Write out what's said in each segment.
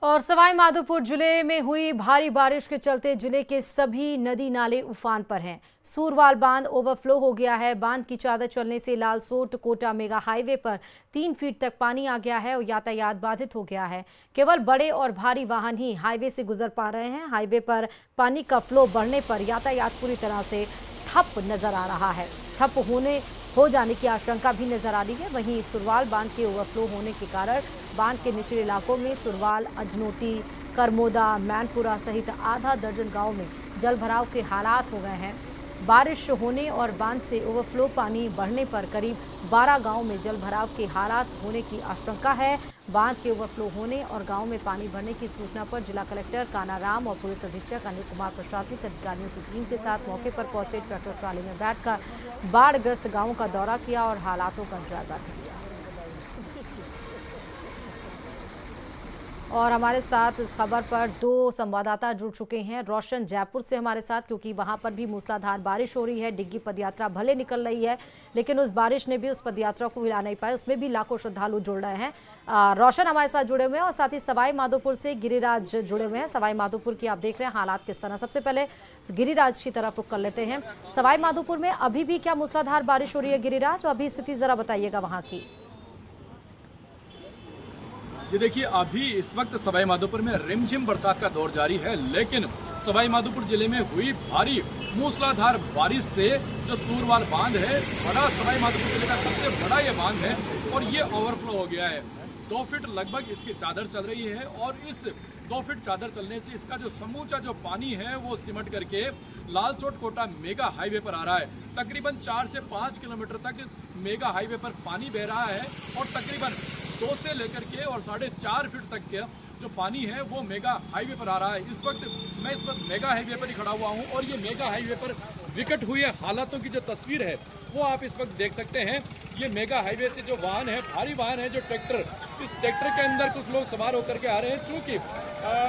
और सवाई माधोपुर जिले में हुई भारी बारिश के चलते जिले के सभी नदी नाले उफान पर हैं। सूरवाल बांध ओवरफ्लो हो गया है। बांध की चादर चलने से लालसोट कोटा मेगा हाईवे पर 3 फीट तक पानी आ गया है और यातायात बाधित हो गया है। केवल बड़े और भारी वाहन ही हाईवे से गुजर पा रहे हैं। हाईवे पर पानी का फ्लो बढ़ने पर यातायात पूरी तरह से ठप नजर आ रहा है। ठप हो जाने की आशंका भी नजर आ रही है। वहीं सुरवाल बांध के ओवरफ्लो होने के कारण बांध के निचले इलाकों में सुरवाल, अजनोटी, करमोदा, मैनपुरा सहित आधा दर्जन गांव में जलभराव के हालात हो गए हैं। बारिश होने और बांध से ओवरफ्लो पानी बढ़ने पर करीब 12 गांव में जलभराव के हालात होने की आशंका है। बांध के ओवरफ्लो होने और गांव में पानी भरने की सूचना पर जिला कलेक्टर कानाराम और पुलिस अधीक्षक अनिल कुमार प्रशासनिक अधिकारियों की टीम के साथ मौके पर पहुंचे। ट्रैक्टर ट्राली में बैठकर बाढ़ग्रस्त गांवों का दौरा किया और हालातों का जायजा भी लिया। और हमारे साथ इस खबर पर 2 संवाददाता जुड़ चुके हैं। रोशन जयपुर से हमारे साथ, क्योंकि वहां पर भी मूसलाधार बारिश हो रही है। डिग्गी पदयात्रा भले निकल रही है, लेकिन उस बारिश ने भी उस पदयात्रा को हिला नहीं पाया। उसमें भी लाखों श्रद्धालु जुड़ रहे हैं। रोशन हमारे साथ जुड़े हुए हैं और साथ ही सवाई माधोपुर से गिरिराज जुड़े हुए हैं। सवाई माधोपुर की आप देख रहे हैं हालात किस तरह। सबसे पहले गिरिराज की तरफ रुख कर लेते हैं। सवाई माधोपुर में अभी भी क्या मूसलाधार बारिश हो रही है गिरिराज? अभी स्थिति जरा बताइएगा वहां की। जी देखिए, अभी इस वक्त सवाई माधोपुर में रिमझिम बरसात का दौर जारी है, लेकिन सवाई माधोपुर जिले में हुई भारी मूसलाधार बारिश से जो सूरवाल बांध है, बड़ा सवाई माधोपुर जिले का सबसे बड़ा ये बांध है और ये ओवरफ्लो हो गया है। 2 फीट लगभग इसकी चादर चल रही है और इस 2 फीट चादर चलने से इसका जो समूचा जो पानी है वो सिमट करके लालसोट कोटा मेगा हाईवे पर आ रहा है। तकरीबन 4 से 5 किलोमीटर तक मेगा हाईवे पर पानी बह रहा है और तकरीबन 2 से लेकर के और 4.5 फीट तक के जो पानी है वो मेगा हाईवे पर आ रहा है। इस वक्त मैं इस वक्त मेगा हाईवे पर ही खड़ा हुआ हूँ और ये मेगा हाईवे पर विकट हुए हालातों की जो तस्वीर है वो आप इस वक्त देख सकते हैं। ये मेगा हाईवे से जो वाहन है, भारी वाहन है, जो ट्रैक्टर, इस ट्रैक्टर के अंदर कुछ लोग सवार होकर के आ रहे हैं। चूंकि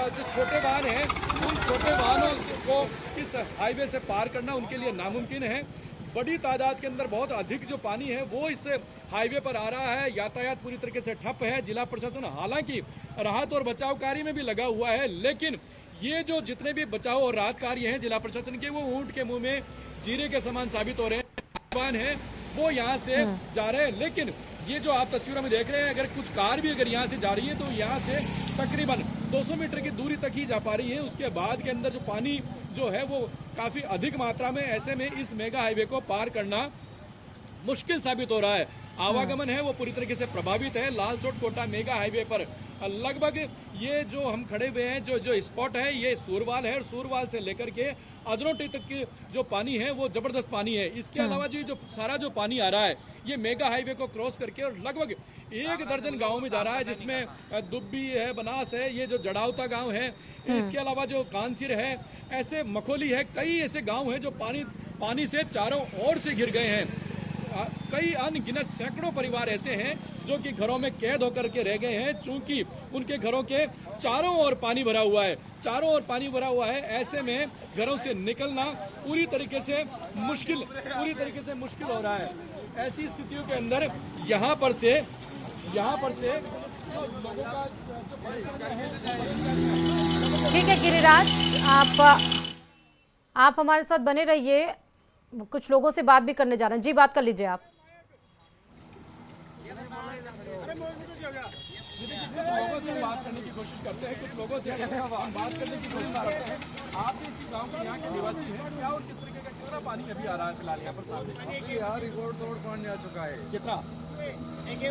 जो छोटे वाहन हैं, उन छोटे वाहनों को इस हाईवे से पार करना उनके लिए नामुमकिन है। बड़ी तादाद के अंदर बहुत अधिक जो पानी है वो इस हाईवे पर आ रहा है। यातायात पूरी तरीके से ठप है। जिला प्रशासन हालांकि राहत और बचाव कार्य में भी लगा हुआ है, लेकिन ये जो जितने भी बचाव और राहत कार्य हैं जिला प्रशासन के, वो ऊंट के मुंह में जीरे के समान साबित हो रहे हैं। है वो यहाँ से जा रहे हैं, लेकिन ये जो आप तस्वीरों में देख रहे हैं, अगर कुछ कार भी अगर यहाँ से जा रही है तो यहाँ से तकरीबन 200 मीटर की दूरी तक ही जा पा रही है। उसके बाद के अंदर जो पानी जो है वो काफी अधिक मात्रा में, ऐसे में इस मेगा हाईवे को पार करना मुश्किल साबित हो रहा है। आवागमन है वो पूरी तरीके से प्रभावित है। लालसोट कोटा मेगा हाईवे पर लगभग ये जो हम खड़े हुए हैं, जो स्पॉट है, ये सूरवाल है और सूरवाल से लेकर के अजनोटी तक की जो पानी है वो जबरदस्त पानी है। इसके अलावा जो सारा जो पानी आ रहा है ये मेगा हाईवे को क्रॉस करके और लगभग 1 दर्जन गाँव में जा रहा है, जिसमें दुब्बी है, बनास है, ये जो जड़ावता गाँव है, इसके अलावा जो कानसिर है, ऐसे मखोली है, कई ऐसे गाँव हैं जो पानी से चारों ओर से घिर गए हैं। कई अनगिनत सैकड़ों परिवार ऐसे हैं जो कि घरों में कैद होकर के रह गए हैं, चूंकि उनके घरों के चारों ओर पानी भरा हुआ है। चारों ओर पानी भरा हुआ है, ऐसे में घरों से निकलना पूरी तरीके से मुश्किल हो रहा है। ऐसी स्थितियों के अंदर यहाँ पर से लोगों का ठीक है गिरिराज, आप हमारे साथ बने रहिए। कुछ लोगों से बात भी करने जा रहे हैं। जी, बात कर लीजिए आप। लोगों से बात करने की कोशिश करते हैं, कुछ लोगों से बात करने की कोशिश करते हैं। आप भी इसी गांव के यहाँ के निवासी हैं, क्या और किस तरीके का कितना पानी अभी आ रहा है फिलहाल यहाँ पर सामने? यार रिकॉर्ड तोड़ पानी आ चुका है। कितना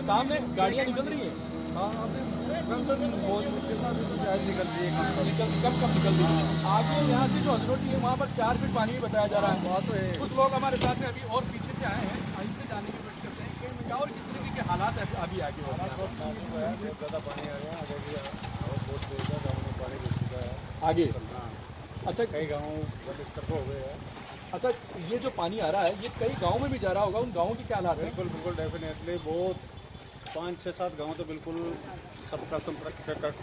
सामने गाड़ियाँ निकल रही है? हाँ, अभी बहुत कितना भी निकल रही है। कब निकल रही है? आगे यहाँ से जो अजनोटी है वहाँ पर 4 फीट पानी भी बताया जा रहा है। बात तो है। कुछ लोग हमारे साथ में अभी और पीछे से आए हैं, वहीं से जाने की कोशिश करते हैं कि क्या और किस तरीके के हालात अभी आगे हो रहे हैं। बहुत ज़्यादा पानी आ गया, बहुत तेज है, गाँव में पानी घुस चुका है आगे। अच्छा, कई गाँव बड़े स्तर हो गए हैं। अच्छा, ये जो पानी आ रहा है ये कई गाँव में भी जा रहा होगा, उन गाँवों की क्या हालात है? बिल्कुल डेफिनेटली बहुत 5, 6, 7 गाँव तो बिल्कुल सबका संपर्क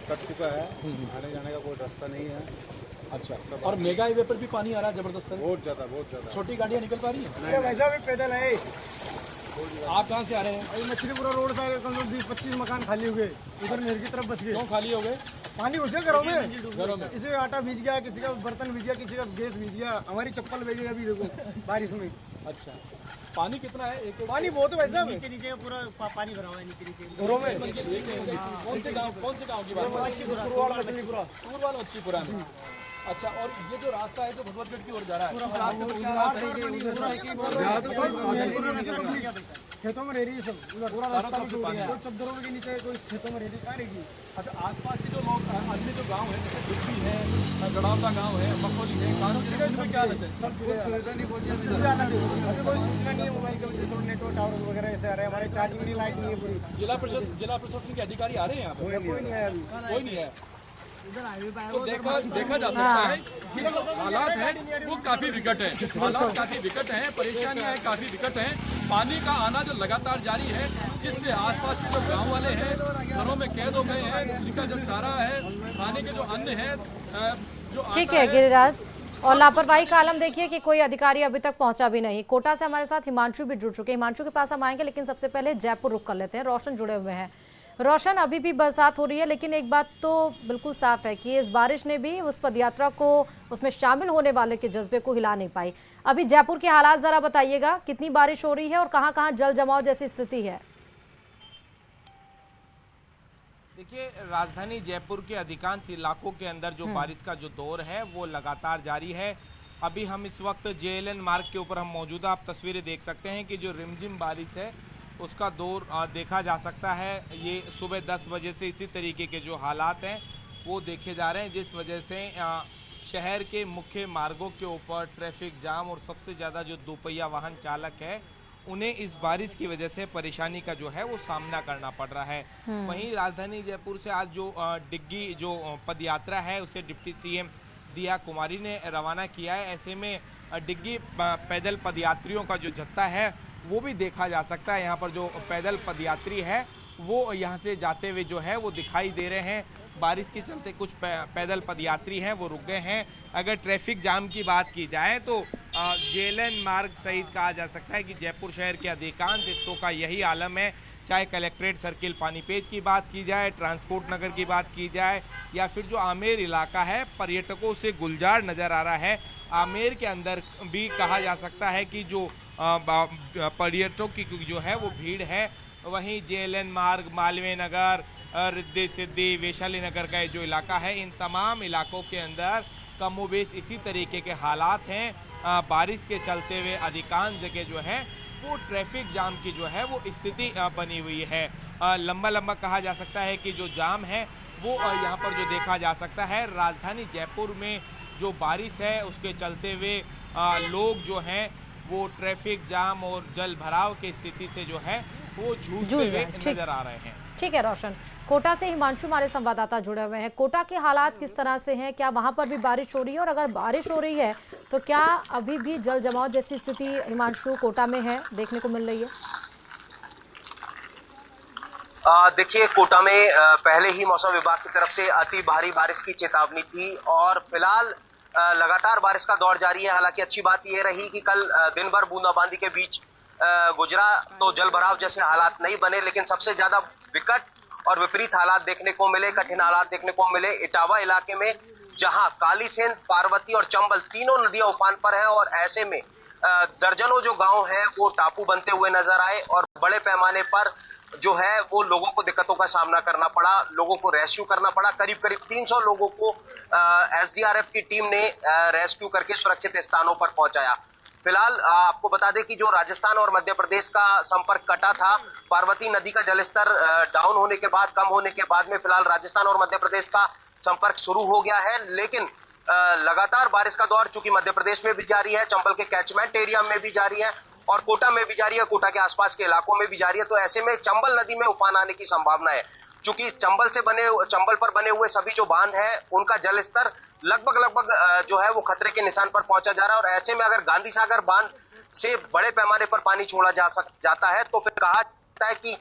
कट चुका है। आने जाने का कोई रास्ता नहीं है। अच्छा, और मेगा हाईवे पर भी पानी आ रहा है जबरदस्त? बहुत ज़्यादा। छोटी गाड़ियाँ निकल पा रही है? वैसा भी पैदल है। आप कहाँ से आ रहे हैं? अभी मछलीपुरा रोड था, कम से कम 20-25 मकान खाली हुए, उधर नहर की तरफ बस गए। क्यों खाली हो गए? पानी घुसे घरों में, घरों में किसी का आटा भीज गया, किसी का बर्तन भीज गया, किसी का गैस भीज गया, हमारी चप्पल भीज गई अभी देखो बारिश में। अच्छा, पानी कितना है? एक पानी बहुत है वैसा, नीचे पूरा पानी भरा हुआ है नीचे। घरों में। कौन से गांव की बात? मछलीपुरा सूरवाल मच्छीपुरा में। अच्छा, और ये जो रास्ता है जो भगवतगढ़ की ओर जा रहा है, खेतों में रह रही है सब, पूरा रास्ता भी टूट गया, चद्दरों के नीचे कोई खेतों में रह रही कहाँ रहेगी। अच्छा, आसपास के जो लोग अन्य जो गांव है, जैसे दुर्गी है, गड़ाव का गांव है, मकोली है, कानून है, उसमें क्या हालत है? सब सुविधा नहीं पहुंची अभी कोई सूचना नहीं है, मोबाइल के वजह से नेटवर्क टावर वगैरह ऐसे आ रहे हैं, हमारे चार्जिंग की लाइट नहीं है पूरी। जिला प्रशासन के अधिकारी आ रहे हैं यहाँ पे? कोई नहीं है अभी, कोई नहीं है। तो देखा जा सकता है कि जो हालात हैं वो काफी विकट है, हालात काफी विकट हैं, परेशानियां हैं काफी विकट हैं। पानी का आना जो लगातार जारी है, जिससे आसपास के जो गांव वाले हैं घरों में कैद हो गए हैं, उनका जो चारा है, खाने के जो अन्न है, जो ठीक है गिरिराज, और लापरवाही का आलम देखिए कि कोई अधिकारी अभी तक पहुंचा भी नहीं। कोटा से हमारे साथ हिमांशु भी जुड़ चुके हैं, हिमांशु के पास हम आएंगे, लेकिन सबसे पहले जयपुर रुक कर लेते हैं। रोशन जुड़े हुए हैं। रोशन, अभी भी बरसात हो रही है, लेकिन एक बात तो बिल्कुल साफ है कि इस बारिश ने भी उस पदयात्रा को, उसमें शामिल होने वाले के जज्बे को हिला नहीं पाई। अभी जयपुर के हालात जरा बताइएगा, कितनी बारिश हो रही है और कहां कहां जल जमाव जैसी स्थिति है? देखिए, राजधानी जयपुर के अधिकांश इलाकों के अंदर जो बारिश का जो दौर है वो लगातार जारी है। अभी हम इस वक्त JLN मार्ग के ऊपर हम मौजूदा, आप तस्वीरें देख सकते हैं कि जो रिमझिम बारिश है उसका दौर देखा जा सकता है। ये सुबह 10 बजे से इसी तरीके के जो हालात हैं वो देखे जा रहे हैं, जिस वजह से शहर के मुख्य मार्गों के ऊपर ट्रैफिक जाम और सबसे ज़्यादा जो दोपहिया वाहन चालक है उन्हें इस बारिश की वजह से परेशानी का जो है वो सामना करना पड़ रहा है। वहीं राजधानी जयपुर से आज जो डिग्गी जो पदयात्रा है उसे डिप्टी CM दिया कुमारी ने रवाना किया है। ऐसे में डिग्गी पैदल पदयात्रियों का जो जत्था है वो भी देखा जा सकता है। यहाँ पर जो पैदल पदयात्री है वो यहाँ से जाते हुए जो है वो दिखाई दे रहे हैं। बारिश के चलते कुछ पैदल पदयात्री हैं वो रुक गए हैं। अगर ट्रैफिक जाम की बात की जाए तो JLN मार्ग सहित कहा जा सकता है कि जयपुर शहर के अधिकांश हिस्सों का यही आलम है। चाहे कलेक्ट्रेट सर्किल पानीपेच की बात की जाए, ट्रांसपोर्ट नगर की बात की जाए, या फिर जो आमेर इलाका है पर्यटकों से गुलजार नज़र आ रहा है। आमेर के अंदर भी कहा जा सकता है कि जो पर्यटकों की जो है वो भीड़ है। वहीं JLN मार्ग, मालवीय नगर, रिद्धि सिद्धि, वैशाली नगर का जो इलाका है, इन तमाम इलाकों के अंदर कमोबेश इसी तरीके के हालात हैं। बारिश के चलते हुए अधिकांश जगह जो है वो ट्रैफिक जाम की जो है वो स्थिति बनी हुई है। लंबा लंबा कहा जा सकता है कि जो जाम है वो यहाँ पर जो देखा जा सकता है। राजधानी जयपुर में जो बारिश है उसके चलते हुए लोग जो हैं वो ट्रैफिक जाम और जल भराव की स्थिति से जो है वो जूझते हुए नजर आ रहे हैं। ठीक है रोशन, कोटा से हिमांशु हमारे संवाददाता जुड़े हुए हैं। कोटा के हालात किस तरह से हैं? क्या वहां पर भी बारिश हो रही है? और अगर बारिश हो रही है तो क्या अभी भी जल जमाव जैसी स्थिति हिमांशु कोटा में है, देखने को मिल रही है? देखिए, कोटा में पहले ही मौसम विभाग की तरफ से अति भारी बारिश की चेतावनी थी और फिलहाल लगातार बारिश का दौर जारी है। हालांकि अच्छी बात यह रही कि कल दिन भर बूंदाबांदी के बीच गुजरा तो जल भराव जैसे हालात नहीं बने, लेकिन सबसे ज्यादा विकट और विपरीत हालात देखने को मिले, कठिन हालात देखने को मिले इटावा इलाके में, जहां कालीसेन, पार्वती और चंबल तीनों नदियां उफान पर है। और ऐसे में दर्जनों जो गांव हैं वो टापू बनते हुए नजर आए और बड़े पैमाने पर जो है वो लोगों को दिक्कतों का सामना करना पड़ा, लोगों को रेस्क्यू करना पड़ा। करीब करीब 300 लोगों को SDRF की टीम ने रेस्क्यू करके सुरक्षित स्थानों पर पहुंचाया। फिलहाल आपको बता दें कि जो राजस्थान और मध्य प्रदेश का संपर्क कटा था, पार्वती नदी का जलस्तर डाउन होने के बाद, कम होने के बाद में फिलहाल राजस्थान और मध्य प्रदेश का संपर्क शुरू हो गया है। लेकिन लगातार बारिश का दौर चूंकि मध्य प्रदेश में भी जारी है, चंबल के कैचमेंट एरिया में भी जारी है और कोटा में भी जारी है, कोटा के आसपास के इलाकों में भी जारी है। तो ऐसे में चंबल नदी में उफान आने की संभावना है। चूंकि चंबल पर बने हुए सभी जो बांध है उनका जलस्तर लगभग जो है वो खतरे के निशान पर पहुंचा जा रहा है। और ऐसे में अगर गांधी सागर बांध से बड़े पैमाने पर पानी छोड़ा जाता है तो फिर कहा जाता है कि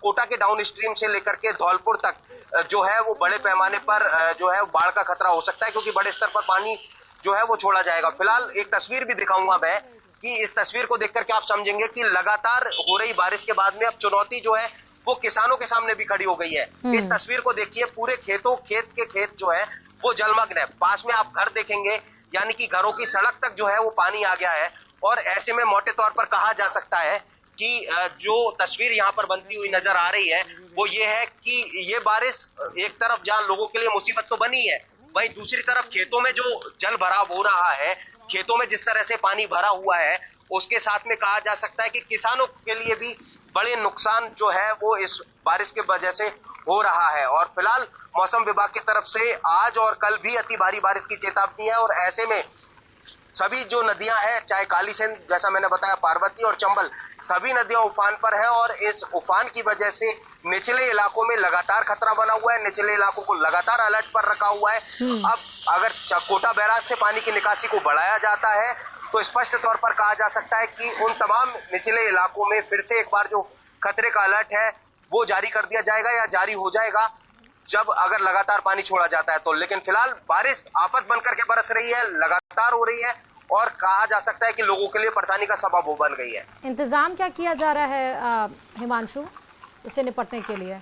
कोटा के डाउन स्ट्रीम से लेकर के धौलपुर तक जो है वो बड़े पैमाने पर जो है बाढ़ का खतरा हो सकता है, क्योंकि बड़े स्तर पर पानी जो है वो छोड़ा जाएगा। फिलहाल एक तस्वीर भी दिखाऊंगा मैं कि इस तस्वीर को देख करके आप समझेंगे कि लगातार हो रही बारिश के बाद में अब चुनौती जो है वो किसानों के सामने भी खड़ी हो गई है। इस तस्वीर को देखिए, पूरे खेत जो है वो जलमग्न है। पास में आप घर देखेंगे, यानी कि घरों की सड़क तक जो है वो पानी आ गया है। और ऐसे में मोटे तौर पर कहा जा सकता है कि जो तस्वीर यहाँ पर बनती हुई नजर आ रही है वो ये है कि ये बारिश एक तरफ जहाँ लोगों के लिए मुसीबत तो बनी है, वहीं दूसरी तरफ खेतों में जो जल भराव हो रहा है, खेतों में जिस तरह से पानी भरा हुआ है, उसके साथ में कहा जा सकता है कि किसानों के लिए भी बड़े नुकसान जो है वो इस बारिश के वजह से हो रहा है। और फिलहाल मौसम विभाग की तरफ से आज और कल भी अति भारी बारिश की चेतावनी है। और ऐसे में सभी जो नदियां हैं, चाहे काली सिंध, जैसा मैंने बताया, पार्वती और चंबल, सभी नदियां उफान पर है। और इस उफान की वजह से निचले इलाकों में लगातार खतरा बना हुआ है, निचले इलाकों को लगातार अलर्ट पर रखा हुआ है। अब अगर कोटा बैराज से पानी की निकासी को बढ़ाया जाता है तो स्पष्ट तौर पर कहा जा सकता है कि उन तमाम निचले इलाकों में फिर से एक बार जो खतरे का अलर्ट है वो जारी कर दिया जाएगा या जारी हो जाएगा जब अगर लगातार पानी छोड़ा जाता है तो। लेकिन फिलहाल बारिश आफत बनकर के बरस रही है, लगातार हो रही है और कहा जा सकता है कि लोगों के लिए परेशानी का सबब वो बन गई है। इंतजाम क्या किया जा रहा है हिमांशु इससे निपटने के लिए?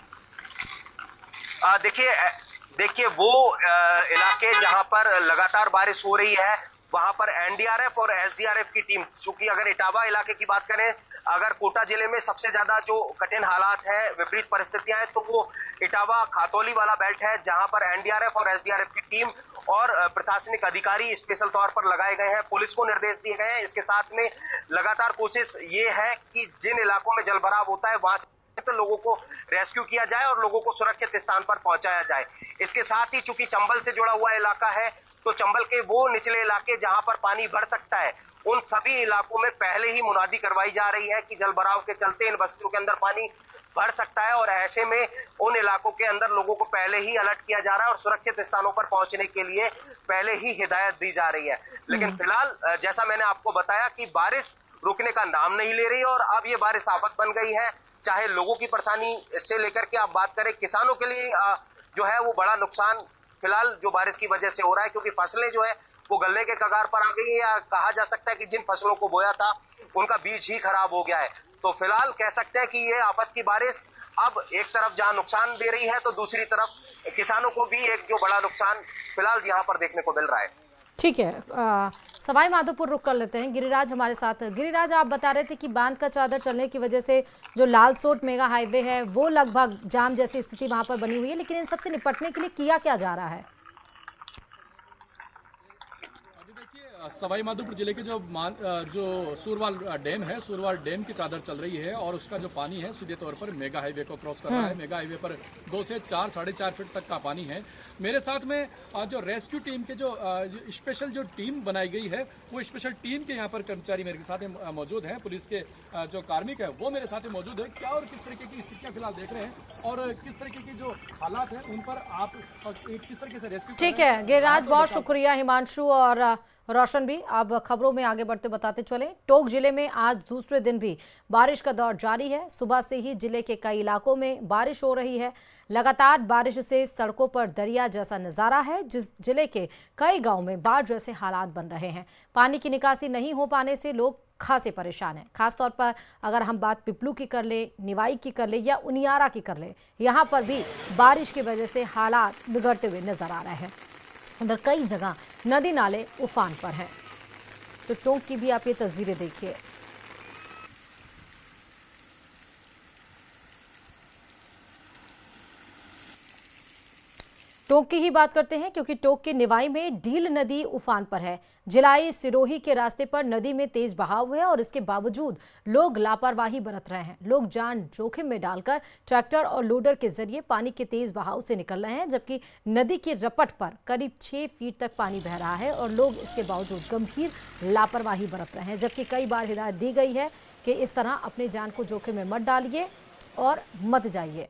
देखिए वो इलाके जहां पर लगातार बारिश हो रही है वहां पर एनडीआरएफ और एसडीआरएफ की टीम, चूंकि अगर इटावा इलाके की बात करें, अगर कोटा जिले में सबसे ज्यादा जो कठिन हालात है, विपरीत परिस्थितियां हैं, तो वो इटावा खातौली वाला बेल्ट है, जहां पर एनडीआरएफ और एसडीआरएफ की टीम और प्रशासनिक अधिकारी स्पेशल तौर पर लगाए गए हैं, पुलिस को निर्देश दिए गए हैं। इसके साथ में लगातार कोशिश ये है कि जिन इलाकों में जलभराव होता है वहां तो लोगों को रेस्क्यू किया जाए और लोगों को सुरक्षित स्थान पर पहुंचाया जाए। इसके साथ ही चूंकि चंबल से जुड़ा हुआ इलाका है तो चंबल के वो निचले इलाके जहां पर पानी भर सकता है, उन सभी इलाकों में पहले ही मुनादी करवाई जा रही है कि जलभराव के चलते इन बस्तियों के अंदर पानी भर सकता है। और ऐसे में उन इलाकों के अंदर लोगों को पहले ही अलर्ट किया जा रहा है और सुरक्षित स्थानों पर पहुंचने के लिए पहले ही हिदायत दी जा रही है। लेकिन फिलहाल जैसा मैंने आपको बताया कि बारिश रुकने का नाम नहीं ले रही और अब ये बारिश आफत बन गई है। चाहे लोगों की परेशानी से लेकर के आप बात करें, किसानों के लिए जो है वो बड़ा नुकसान फिलहाल जो बारिश की वजह से हो रहा है, क्योंकि फसलें जो है वो गलने के कगार पर आ गई है, या कहा जा सकता है कि जिन फसलों को बोया था उनका बीज ही खराब हो गया है। तो फिलहाल कह सकते हैं कि ये आफत की बारिश अब एक तरफ जहां नुकसान दे रही है तो दूसरी तरफ किसानों को भी एक जो बड़ा नुकसान फिलहाल यहाँ पर देखने को मिल रहा है। ठीक है, सवाई माधोपुर रुक कर लेते हैं। गिरिराज हमारे साथ। गिरिराज, आप बता रहे थे कि बांध का चादर चलने की वजह से जो लालसोट मेगा हाईवे है वो लगभग जाम जैसी स्थिति वहां पर बनी हुई है, लेकिन इन सबसे निपटने के लिए किया क्या जा रहा है? सवाई माधोपुर जिले के जो सूरवाल डैम है, सूरवाल डैम की चादर चल रही है और उसका जो पानी है सीधे तौर पर मेगा हाईवे को क्रॉस कर रहा है। मेगा हाईवे पर 2 से 4 साढ़े 4 फीट तक का पानी है। मेरे साथ में जो रेस्क्यू टीम के जो स्पेशल जो टीम बनाई गई है वो स्पेशल टीम के यहाँ पर कर्मचारी मेरे साथ मौजूद हैं, पुलिस के जो कार्मिक है वो मेरे साथ मौजूद है। क्या और किस तरीके की स्थितियाँ फिलहाल देख रहे हैं और किस तरीके की जो हालात है उन पर आप किस तरीके से रेस्क्यू? ठीक है गिरिराज, बहुत शुक्रिया। हिमांशु और रोशन भी अब खबरों में आगे बढ़ते बताते चले। टोंक जिले में आज दूसरे दिन भी बारिश का दौर जारी है। सुबह से ही जिले के कई इलाकों में बारिश हो रही है। लगातार बारिश से सड़कों पर दरिया जैसा नजारा है, जिस जिले के कई गांव में बाढ़ जैसे हालात बन रहे हैं। पानी की निकासी नहीं हो पाने से लोग खासे परेशान हैं। खासतौर पर अगर हम बात पिपलू की कर ले, निवाई की कर ले या उनियारा की कर ले, यहाँ पर भी बारिश की वजह से हालात बिगड़ते हुए नजर आ रहे हैं। उधर कई जगह नदी नाले उफान पर हैं। तो टोंक की भी आप ये तस्वीरें देखिए। टोंक की ही बात करते हैं क्योंकि टोंक के निवाई में डील नदी उफान पर है। जिलाई सिरोही के रास्ते पर नदी में तेज बहाव है और इसके बावजूद लोग लापरवाही बरत रहे हैं। लोग जान जोखिम में डालकर ट्रैक्टर और लोडर के जरिए पानी के तेज बहाव से निकल रहे हैं, जबकि नदी की रपट पर करीब 6 फीट तक पानी बह रहा है और लोग इसके बावजूद गंभीर लापरवाही बरत रहे हैं। जबकि कई बार हिदायत दी गई है कि इस तरह अपनी जान को जोखिम में मत डालिए और मत जाइए।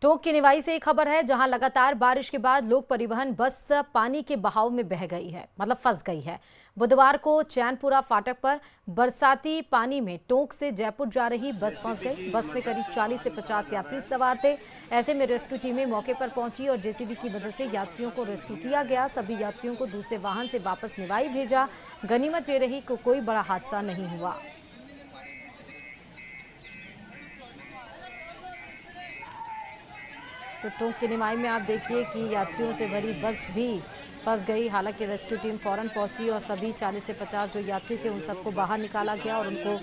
टोंक की निवाई से एक खबर है, जहां लगातार बारिश के बाद लोक परिवहन बस पानी के बहाव में बह गई है, मतलब फंस गई है। बुधवार को चैनपुरा फाटक पर बरसाती पानी में टोंक से जयपुर जा रही बस फंस गई। बस में करीब 40 से 50 यात्री सवार थे। ऐसे में रेस्क्यू टीमें मौके पर पहुंची और जेसीबी की मदद से यात्रियों को रेस्क्यू किया गया। सभी यात्रियों को दूसरे वाहन से वापस निवाई भेजा। गनीमत ये रही कि कोई बड़ा हादसा नहीं हुआ। तो टोंक के निमाई में आप देखिए कि यात्रियों से भरी बस भी फंस गई। हालांकि रेस्क्यू टीम फौरन पहुंची और सभी 40 से 50 जो यात्री थे उन सबको बाहर निकाला गया और उनको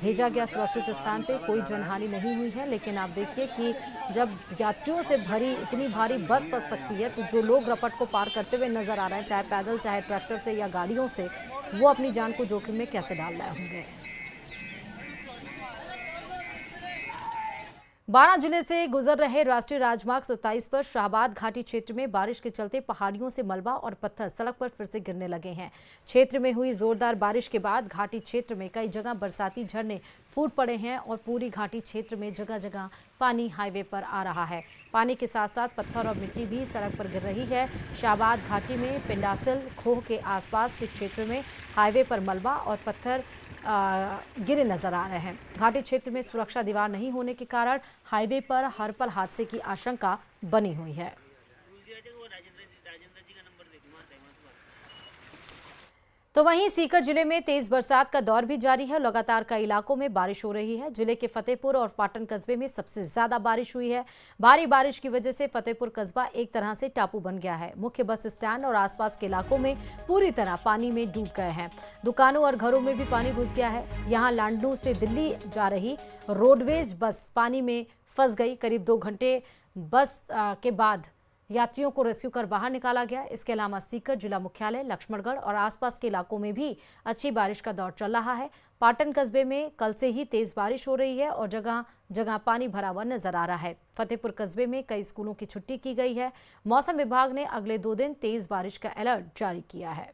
भेजा गया सुरक्षित स्थान पे। कोई जनहानि नहीं हुई है, लेकिन आप देखिए कि जब यात्रियों से भरी इतनी भारी बस फंस सकती है तो जो लोग रपट को पार करते हुए नजर आ रहे हैं, चाहे पैदल चाहे ट्रैक्टर से या गाड़ियों से, वो अपनी जान को जोखिम में कैसे डाल रहे होंगे। 12 जिले से गुजर रहे राष्ट्रीय राजमार्ग 27 पर शाहबाद घाटी क्षेत्र में बारिश के चलते पहाड़ियों से मलबा और पत्थर सड़क पर फिर से गिरने लगे हैं। क्षेत्र में हुई जोरदार बारिश के बाद घाटी क्षेत्र में कई जगह बरसाती झरने फूट पड़े हैं और पूरी घाटी क्षेत्र में जगह जगह पानी हाईवे पर आ रहा है। पानी के साथ साथ पत्थर और मिट्टी भी सड़क पर गिर रही है। शाहबाद घाटी में पिंडासिल खोह के आसपास के क्षेत्र में हाईवे पर मलबा और पत्थर गिरे नजर आ रहे हैं। घाटी क्षेत्र में सुरक्षा दीवार नहीं होने के कारण हाईवे पर हर पल हादसे की आशंका बनी हुई है। तो वहीं सीकर जिले में तेज बरसात का दौर भी जारी है। लगातार कई इलाकों में बारिश हो रही है। जिले के फतेहपुर और पाटन कस्बे में सबसे ज्यादा बारिश हुई है। भारी बारिश की वजह से फतेहपुर कस्बा एक तरह से टापू बन गया है। मुख्य बस स्टैंड और आसपास के इलाकों में पूरी तरह पानी में डूब गए हैं। दुकानों और घरों में भी पानी घुस गया है। यहाँ लांडू से दिल्ली जा रही रोडवेज बस पानी में फंस गई। करीब 2 घंटे बस के बाद यात्रियों को रेस्क्यू कर बाहर निकाला गया। इसके अलावा सीकर जिला मुख्यालय, लक्ष्मणगढ़ और आसपास के इलाकों में भी अच्छी बारिश का दौर चल रहा है। पाटन कस्बे में कल से ही तेज बारिश हो रही है और जगह जगह पानी भरा हुआ नजर आ रहा है। फतेहपुर कस्बे में कई स्कूलों की छुट्टी की गई है। मौसम विभाग ने अगले 2 दिन तेज बारिश का अलर्ट जारी किया है।